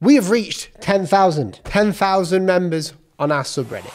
We have reached 10,000 members on our subreddit.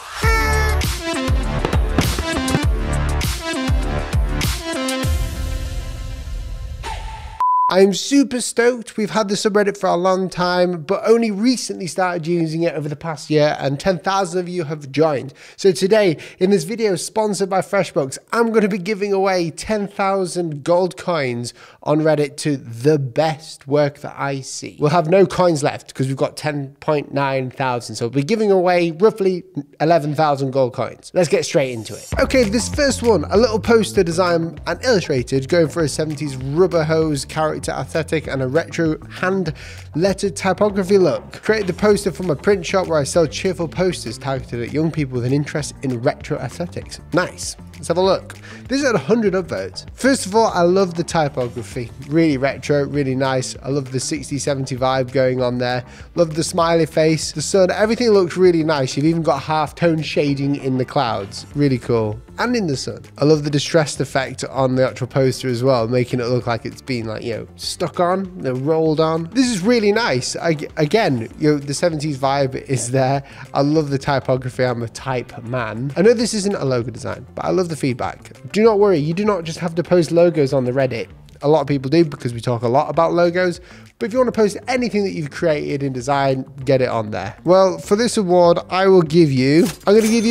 I'm super stoked. We've had the subreddit for a long time, but only recently started using it over the past year, and 10,000 of you have joined. So today, in this video sponsored by FreshBooks, I'm going to be giving away 10,000 gold coins on Reddit to the best work that I see. We'll have no coins left because we've got 10.9 thousand. So we'll be giving away roughly 11,000 gold coins. Let's get straight into it. Okay, this first one, a little poster designed and illustrated, going for a 70s rubber hose character aesthetic and a retro hand lettered typography look. Created the poster from a print shop where I sell cheerful posters targeted at young people with an interest in retro aesthetics. Nice. Let's have a look. This had 100 upvotes. First of all, I love the typography. Really retro, really nice. I love the 60-70 vibe going on there. Love the smiley face, the sun, everything looks really nice. You've even got half-tone shading in the clouds. Really cool. And in the sun. I love the distressed effect on the actual poster as well, making it look like it's been like, stuck on, rolled on. This is really nice. Again, the 70s vibe is there. I love the typography. I'm a type man. I know this isn't a logo design, but I love the feedback. Do not worry, you do not just have to post logos on the Reddit. A lot of people do because we talk a lot about logos, but if you want to post anything that you've created in design, get it on there. Well, for this award, I'm going to give you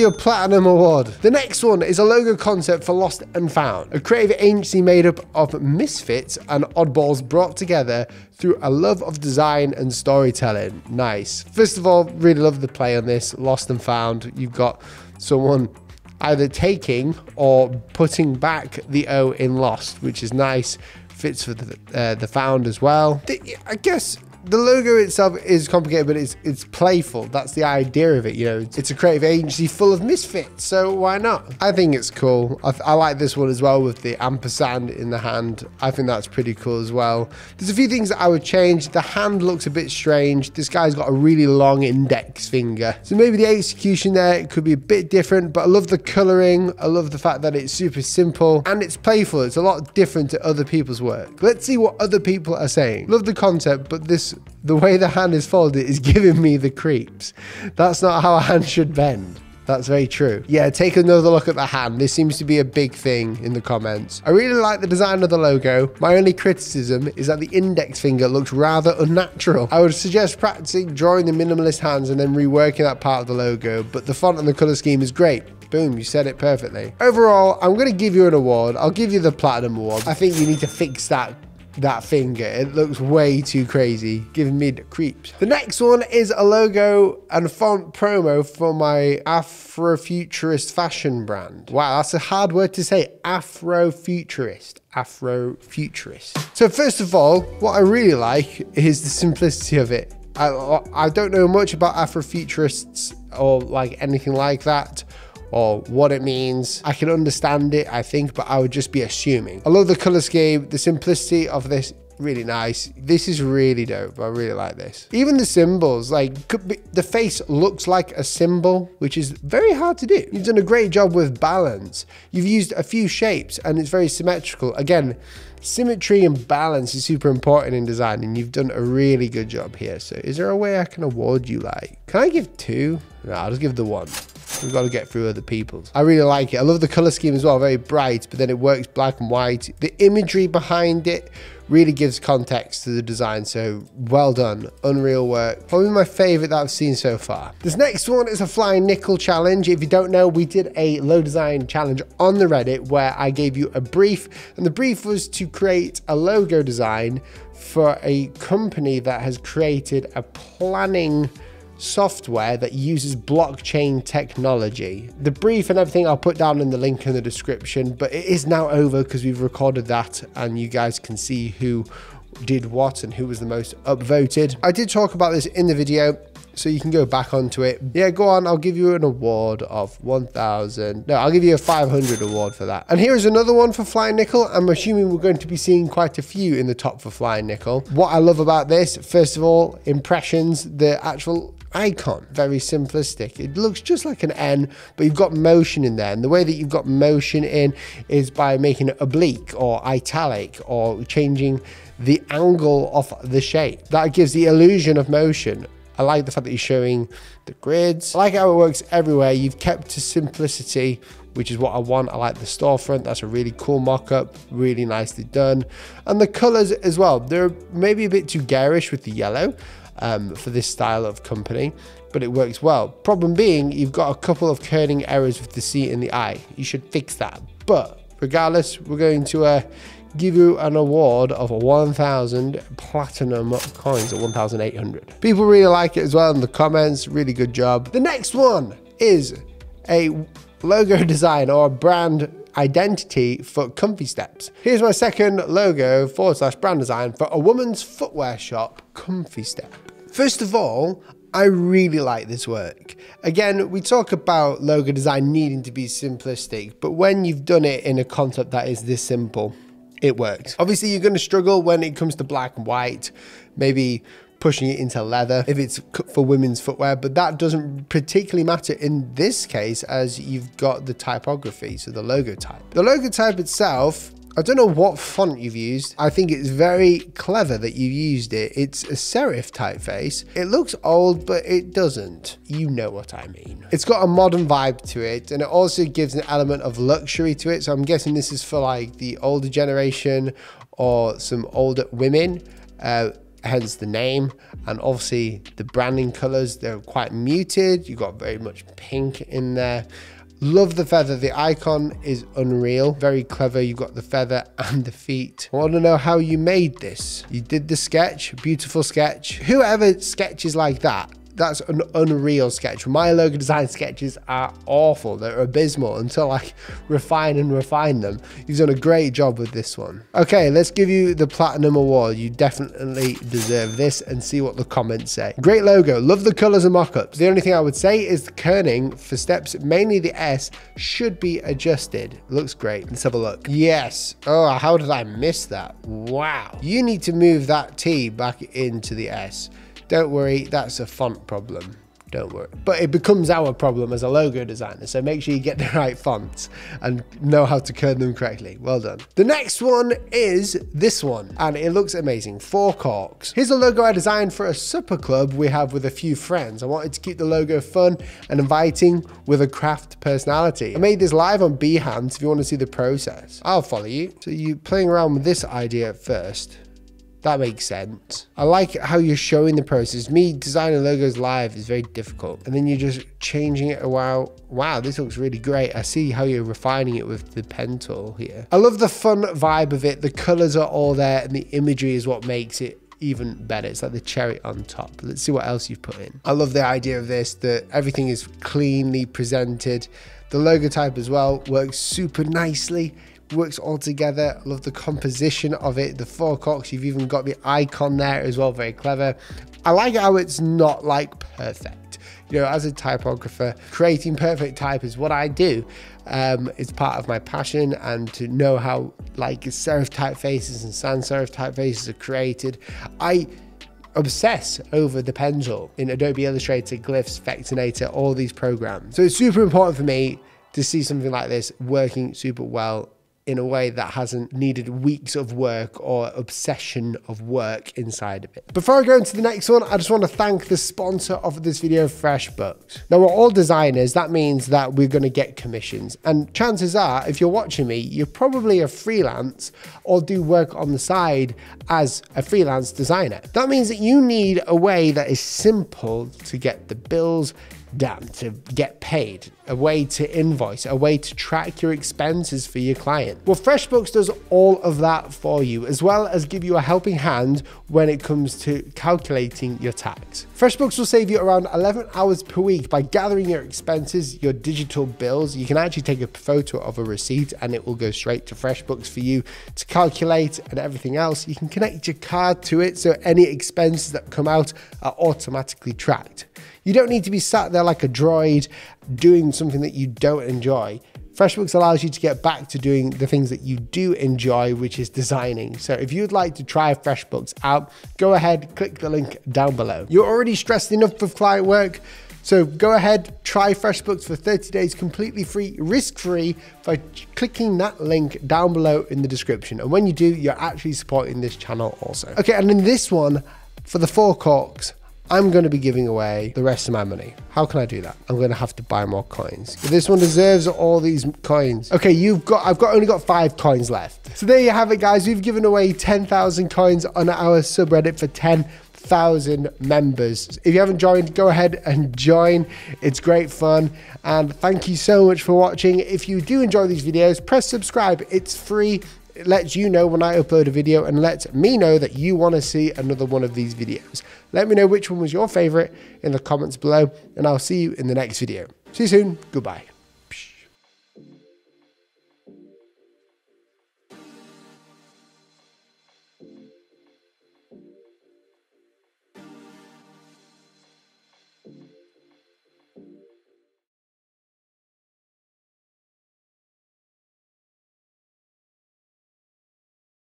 a platinum award. The next one is a logo concept for Lost and Found, a creative agency made up of misfits and oddballs brought together through a love of design and storytelling. Nice. First of all, really love the play on this, Lost and Found. You've got someone either taking or putting back the O in Lost, which is nice. Fits for the found as well. I guess the logo itself is complicated, but it's playful. That's the idea of it, It's a creative agency full of misfits, so why not? I think it's cool. I like this one as well with the ampersand in the hand. I think that's pretty cool as well. There's a few things that I would change. The hand looks a bit strange. This guy's got a really long index finger, so maybe the execution there could be a bit different, but I love the coloring. I love the fact that it's super simple and it's playful. It's a lot different to other people's work. Let's see what other people are saying. Love the concept, but the way the hand is folded is giving me the creeps. That's not how a hand should bend. That's very true. Yeah, take another look at the hand. This seems to be a big thing in the comments. I really like the design of the logo. My only criticism is that the index finger looks rather unnatural. I would suggest practicing drawing the minimalist hands and then reworking that part of the logo, but the font and the color scheme is great. Boom, you said it perfectly. Overall, I'm going to give you an award. I'll give you the platinum award. I think you need to fix that finger. It looks way too crazy, giving me the creeps. The next one is a logo and font promo for my Afrofuturist fashion brand. Wow, that's a hard word to say. Afrofuturist. So first of all, what I really like is the simplicity of it. I don't know much about Afrofuturists or like anything like that, or what it means. I can understand it, I think, but I would just be assuming. I love the color scheme, the simplicity of this, really nice. This is really dope. I really like this. Even the symbols, the face looks like a symbol, which is very hard to do. You've done a great job with balance. You've used a few shapes and it's very symmetrical. Again, symmetry and balance is super important in design, and you've done a really good job here. So is there a way I can award you can I give 2? No, I'll just give the 1. We've got to get through other people's. I really like it. I love the color scheme as well, very bright, but then it works black and white. The imagery behind it really gives context to the design, so well done. Unreal work. Probably my favorite that I've seen so far. This next one is a flying nickel challenge. If you don't know, we did a low design challenge on the Reddit where I gave you a brief, and the brief was to create a logo design for a company that has created a planning software that uses blockchain technology. The brief and everything I'll put down in the link in the description, but it is now over because we've recorded that and you guys can see who did what and who was the most upvoted. I did talk about this in the video, so you can go back onto it. Yeah, go on, I'll give you an award of 1,000. No, I'll give you a 500 award for that. And here is another one for Flying Nickel. I'm assuming we're going to be seeing quite a few in the top for Flying Nickel. What I love about this, first of all, impressions, the actual icon, very simplistic. It looks just like an N, but you've got motion in there, and the way that you've got motion in is by making it oblique or italic or changing the angle of the shape. That gives the illusion of motion. I like the fact that you're showing the grids. I like how it works everywhere. You've kept to simplicity, which is what I want. I like the storefront. That's a really cool mock-up, really nicely done. And the colors as well. They're maybe a bit too garish with the yellow for this style of company, but it works well. Problem being, you've got a couple of kerning errors with the C in the I. You should fix that. But regardless, we're going to give you an award of 1,000 platinum coins, or 1,800. People really like it as well in the comments. Really good job. The next one is a logo design or a brand identity for Comfy Steps. Here's my second logo / brand design for a woman's footwear shop, Comfy Step. First of all, I really like this work. Again, we talk about logo design needing to be simplistic, but when you've done it in a concept that is this simple, it works. Obviously, you're going to struggle when it comes to black and white, maybe pushing it into leather if it's for women's footwear, but that doesn't particularly matter in this case as you've got the typography, so the logo type. The logo type itself, I don't know what font you've used. I think it's very clever that you used it. It's a serif typeface. It looks old, but it doesn't. You know what I mean. It's got a modern vibe to it, and it also gives an element of luxury to it. So I'm guessing this is for like the older generation or some older women, hence the name. And obviously the branding colors, they're quite muted. You've got very much pink in there. Love the feather. The icon is unreal. Very clever. You've got the feather and the feet. I want to know how you made this. You did the sketch. Beautiful sketch. Whoever sketches like that, that's an unreal sketch. My logo design sketches are awful. They're abysmal until I refine them. You've done a great job with this one. Okay, let's give you the platinum award. You definitely deserve this, and see what the comments say. Great logo. Love the colors and mock-ups. The only thing I would say is the kerning for steps, mainly the S, should be adjusted. Looks great. Let's have a look. Yes. Oh, how did I miss that? Wow. You need to move that T back into the S. Don't worry, that's a font problem. Don't worry. But it becomes our problem as a logo designer, so make sure you get the right fonts and know how to kern them correctly. Well done. The next one is this one, and it looks amazing. 4 corks. Here's a logo I designed for a supper club we have with a few friends. I wanted to keep the logo fun and inviting with a craft personality. I made this live on Behance if you want to see the process. I'll follow you. So you're playing around with this idea at first. That makes sense. I like how you're showing the process. Me designing logos live is very difficult. And then you're just changing it a while. Wow, this looks really great. I see how you're refining it with the pen tool here. I love the fun vibe of it. The colors are all there, and the imagery is what makes it even better. It's like the cherry on top. Let's see what else you've put in. I love the idea of this, that everything is cleanly presented. The logo type as well works super nicely. Works all together. I love the composition of it. The 4 corks, you've even got the icon there as well. Very clever. I like how it's not like perfect. You know, as a typographer, creating perfect type is what I do. It's part of my passion, and to know how like serif typefaces and sans serif typefaces are created, I obsess over the pencil in Adobe Illustrator, Glyphs, Vectornator, all these programs. So it's super important for me to see something like this working super well in a way that hasn't needed weeks of work or obsession of work inside of it. Before I go into the next one, I just want to thank the sponsor of this video, FreshBooks. Now, we're all designers. That means that we're going to get commissions. And chances are, if you're watching me, you're probably a freelance or do work on the side as a freelance designer. That means that you need a way that is simple to get the bills done, to get paid, a way to invoice, a way to track your expenses for your client. Well, FreshBooks does all of that for you, as well as give you a helping hand when it comes to calculating your tax. FreshBooks will save you around 11 hours per week by gathering your expenses, your digital bills. You can actually take a photo of a receipt and it will go straight to FreshBooks for you to calculate, and everything else. You can connect your card to it, so any expenses that come out are automatically tracked. You don't need to be sat there like a droid doing something that you don't enjoy. FreshBooks allows you to get back to doing the things that you do enjoy, which is designing. So if you'd like to try FreshBooks out, go ahead, click the link down below. You're already stressed enough with client work. So go ahead, try FreshBooks for 30 days completely free, risk-free by clicking that link down below in the description. And when you do, you're actually supporting this channel also. Okay, and in this one, for the 4 corks, I'm going to be giving away the rest of my money. How can I do that? I'm going to have to buy more coins. But this one deserves all these coins. Okay, I've only got 5 coins left. So there you have it, guys. We've given away 10,000 coins on our subreddit for 10,000 members. If you haven't joined, go ahead and join. It's great fun. And thank you so much for watching. If you do enjoy these videos, press subscribe. It's free. It lets you know when I upload a video and lets me know that you want to see another one of these videos. Let me know which one was your favorite in the comments below, and I'll see you in the next video. See you soon. Goodbye.